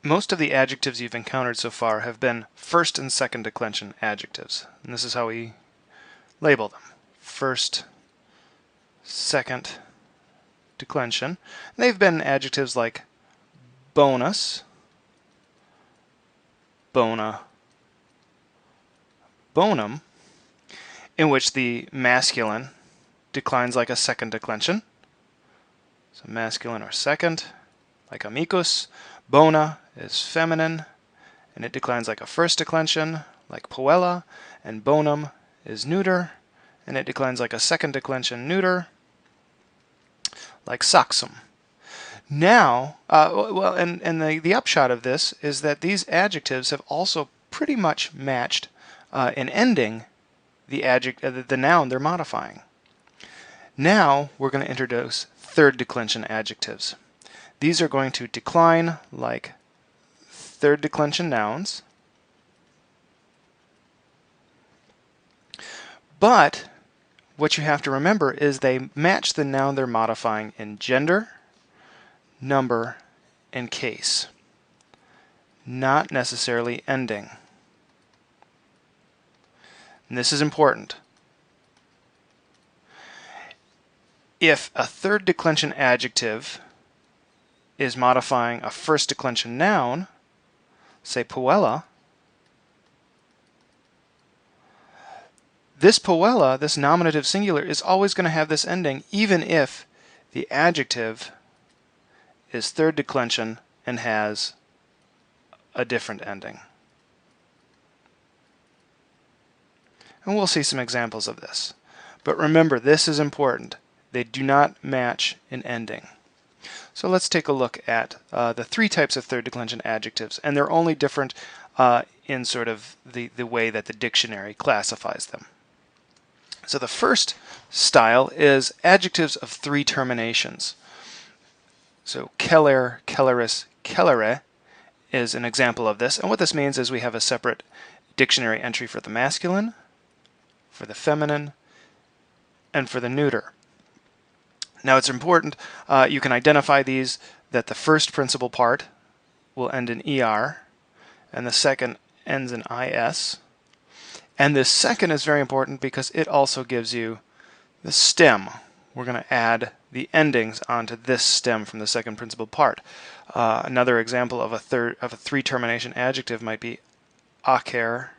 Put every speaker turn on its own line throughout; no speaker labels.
Most of the adjectives you've encountered so far have been first and second declension adjectives. And this is how we label them. First, second declension. And they've been adjectives like bonus, bona, bonum, in which the masculine declines like a second declension. So masculine or second, like amicus. Bona is feminine, and it declines like a first declension, like puella. And bonum is neuter, and it declines like a second declension neuter, like saxum. Now, the upshot of this is that these adjectives have also pretty much matched in ending the noun they're modifying. Now we're going to introduce third declension adjectives. These are going to decline like third declension nouns, but what you have to remember is they match the noun they're modifying in gender, number, and case, not necessarily ending. And this is important. If a third declension adjective is modifying a first declension noun, say puella, this puella, this nominative singular, is always going to have this ending even if the adjective is third declension and has a different ending. And we'll see some examples of this. But remember, this is important. They do not match in ending. So let's take a look at the three types of third declension adjectives, and they're only different in sort of the way that the dictionary classifies them. So the first style is adjectives of three terminations. So keller, kelleris, kellere is an example of this, and what this means is we have a separate dictionary entry for the masculine, for the feminine, and for the neuter. Now it's important you can identify these, that the first principal part will end in er and the second ends in is. And this second is very important because it also gives you the stem. We're going to add the endings onto this stem from the second principal part. Another example of a three termination adjective might be acer,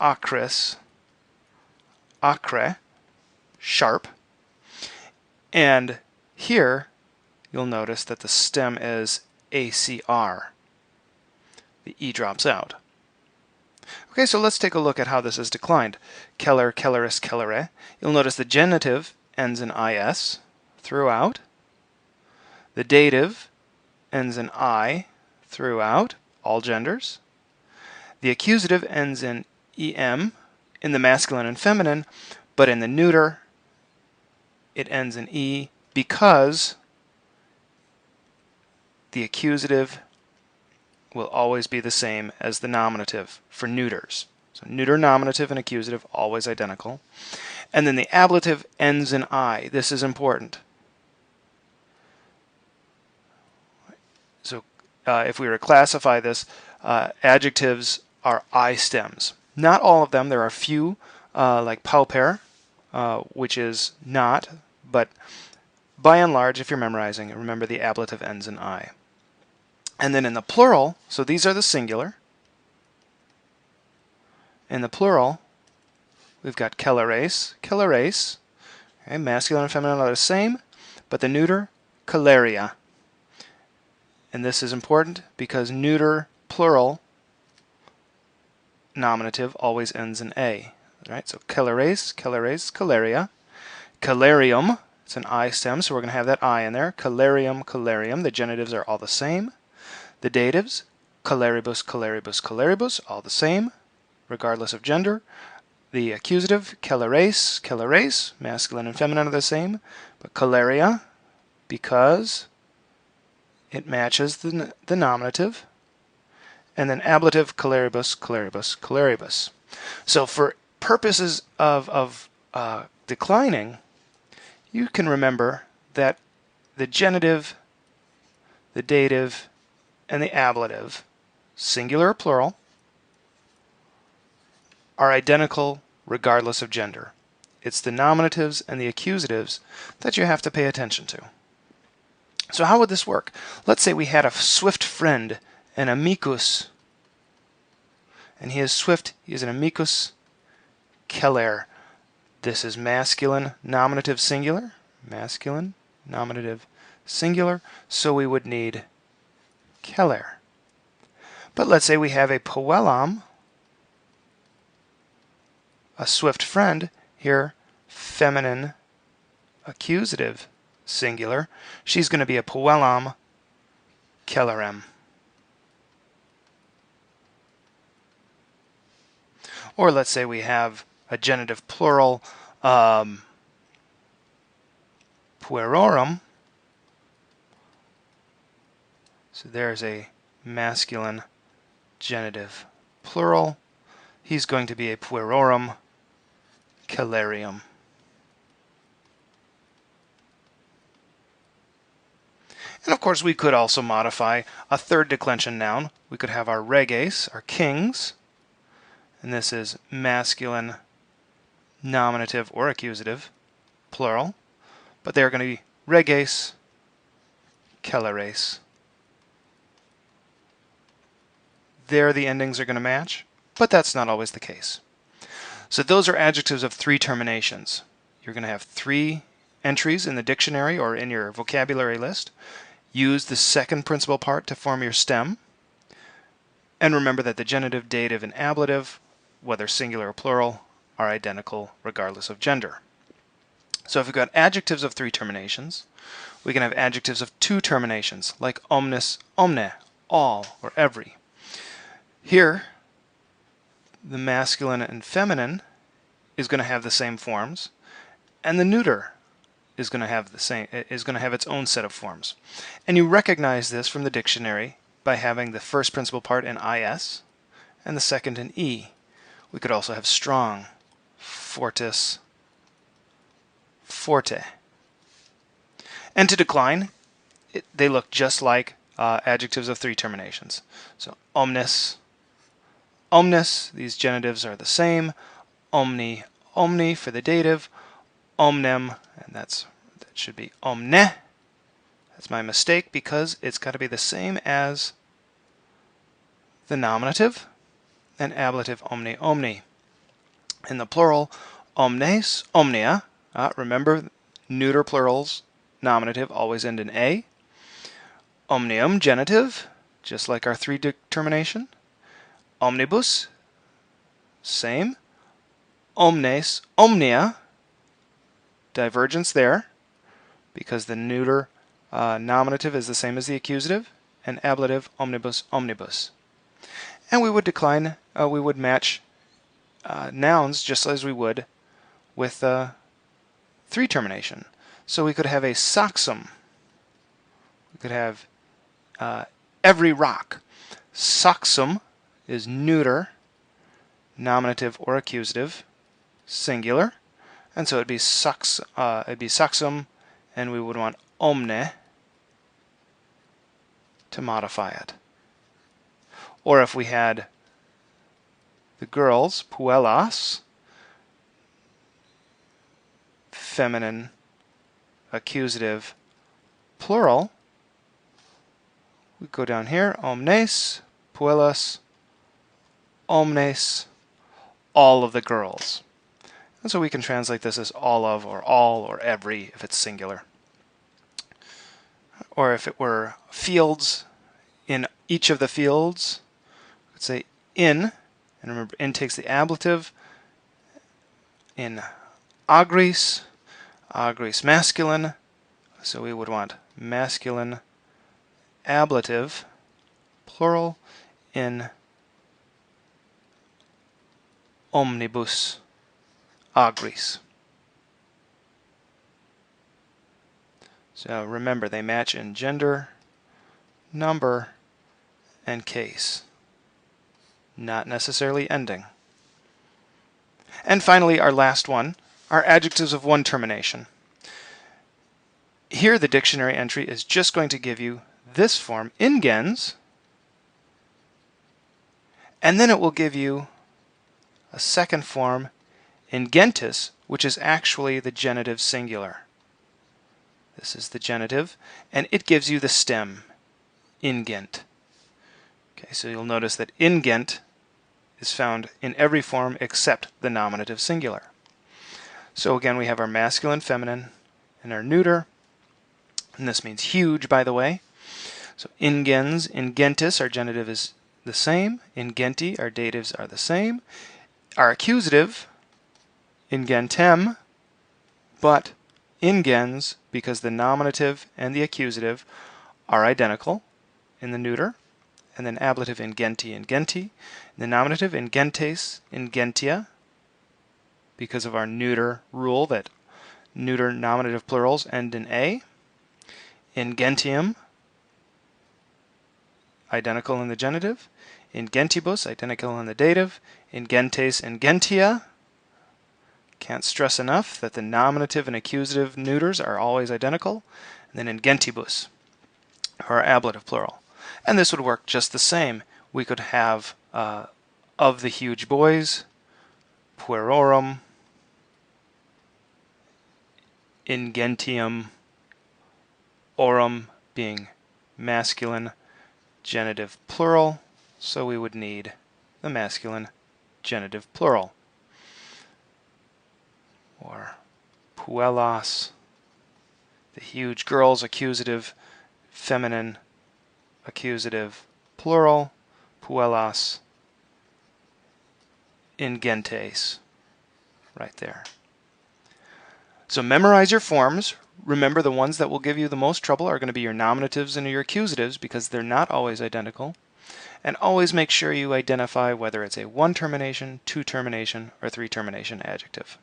acris, acre, sharp. And here you'll notice that the stem is acr. The e drops out. Okay, so let's take a look at how this is declined. Keller, kelleris, kellere. You'll notice the genitive ends in is throughout. The dative ends in I throughout, all genders. The accusative ends in em in the masculine and feminine, but in the neuter it ends in e because the accusative will always be the same as the nominative for neuters. So neuter, nominative, and accusative always identical. And then the ablative ends in I. This is important. So if we were to classify this, adjectives are I stems. Not all of them. There are a few, like pauper, which is not, but by and large, if you're memorizing, remember the ablative ends in I. And then in the plural, so these are the singular. In the plural, we've got kelleres, kelleres. Okay, masculine and feminine are the same, but the neuter, kelleria. And this is important because neuter, plural, nominative always ends in a. Right? So kelleres, kelleres, kelleria. Kellerium, it's an I stem, so we're going to have that I in there. Kellerium, kellerium. The genitives are all the same. The datives, colleribus, colleribus, colleribus, all the same, regardless of gender. The accusative, kelleres, kelleres, masculine and feminine are the same, but kelleria, because it matches the nominative. And then ablative, colleribus, colleribus, colleribus. So for purposes of declining, you can remember that the genitive, the dative, and the ablative, singular or plural, are identical regardless of gender. It's the nominatives and the accusatives that you have to pay attention to. So how would this work? Let's say we had a swift friend, an amicus, and he is swift, he is an amicus celer. This is masculine, nominative, singular. Masculine, nominative, singular. So we would need celer. But let's say we have a puellam, a swift friend, here feminine, accusative, singular. She's going to be a puellam celerem. Or let's say we have a genitive plural, puerorum. So there's a masculine genitive plural. He's going to be a puerorum celerium. And of course we could also modify a third declension noun. We could have our reges, our kings, and this is masculine, nominative, or accusative, plural, but they're going to be reges celeres. There the endings are going to match, but that's not always the case. So those are adjectives of three terminations. You're going to have three entries in the dictionary or in your vocabulary list. Use the second principal part to form your stem. And remember that the genitive, dative, and ablative, whether singular or plural, are identical regardless of gender. So if we've got adjectives of three terminations, we can have adjectives of two terminations, like omnis, omne, all, or every. Here, the masculine and feminine is going to have the same forms, and the neuter is going to have its own set of forms. And you recognize this from the dictionary by having the first principal part in is and the second in e. We could also have strong, fortis, forte. And to decline, they look just like adjectives of three terminations. So omnis, omnis, these genitives are the same. Omni, omni for the dative. Omnem, and that should be omne. That's my mistake because it's got to be the same as the nominative and ablative omni, omni. In the plural, omnes, omnia. Remember, neuter plurals, nominative, always end in a. Omnium, genitive, just like our three termination. Omnibus, same. Omnes, omnia, divergence there, because the neuter nominative is the same as the accusative, and ablative, omnibus, omnibus. And we would decline, we would match nouns just as we would with three termination. So we could have a saxum. We could have every rock. Saxum is neuter, nominative or accusative, singular, and so it'd be saxum, and we would want omne to modify it. Or if we had the girls, puellas, feminine, accusative, plural, we go down here, omnes, puellas, omnes, all of the girls. And so we can translate this as all of, or all, or every, if it's singular. Or if it were fields, in each of the fields, let's say in, and remember in takes the ablative, in agris, agris masculine, so we would want masculine ablative, plural, in omnibus agris. So remember, they match in gender, number, and case, not necessarily ending. And finally, our last one are adjectives of one termination. Here the dictionary entry is just going to give you this form, ingens, And then it will give you a second form, ingentis, which is actually the genitive singular. This is the genitive, and it gives you the stem, ingent. Okay, so you'll notice that ingent is found in every form except the nominative singular. So again, we have our masculine, feminine, and our neuter, and this means huge, by the way. So ingens, ingentis, our genitive is the same. Ingenti, our datives are the same. Our accusative, ingentem, but ingens, because the nominative and the accusative are identical in the neuter, and then ablative ingenti, ingenti. The nominative ingentes, ingentia, because of our neuter rule that neuter nominative plurals end in a. Ingentium, identical in the genitive. Ingentibus, identical in the dative. Ingentes, ingentia. Can't stress enough that the nominative and accusative neuters are always identical. And then ingentibus, or ablative plural. And this would work just the same. We could have of the huge boys, puerorum, ingentium, orum being masculine genitive plural, so we would need the masculine genitive plural. Or puellas, the huge girls, accusative, feminine, accusative, plural, puellas, ingentes, right there. So memorize your forms. Remember, the ones that will give you the most trouble are going to be your nominatives and your accusatives because they're not always identical. And always make sure you identify whether it's a one termination, two termination, or three termination adjective.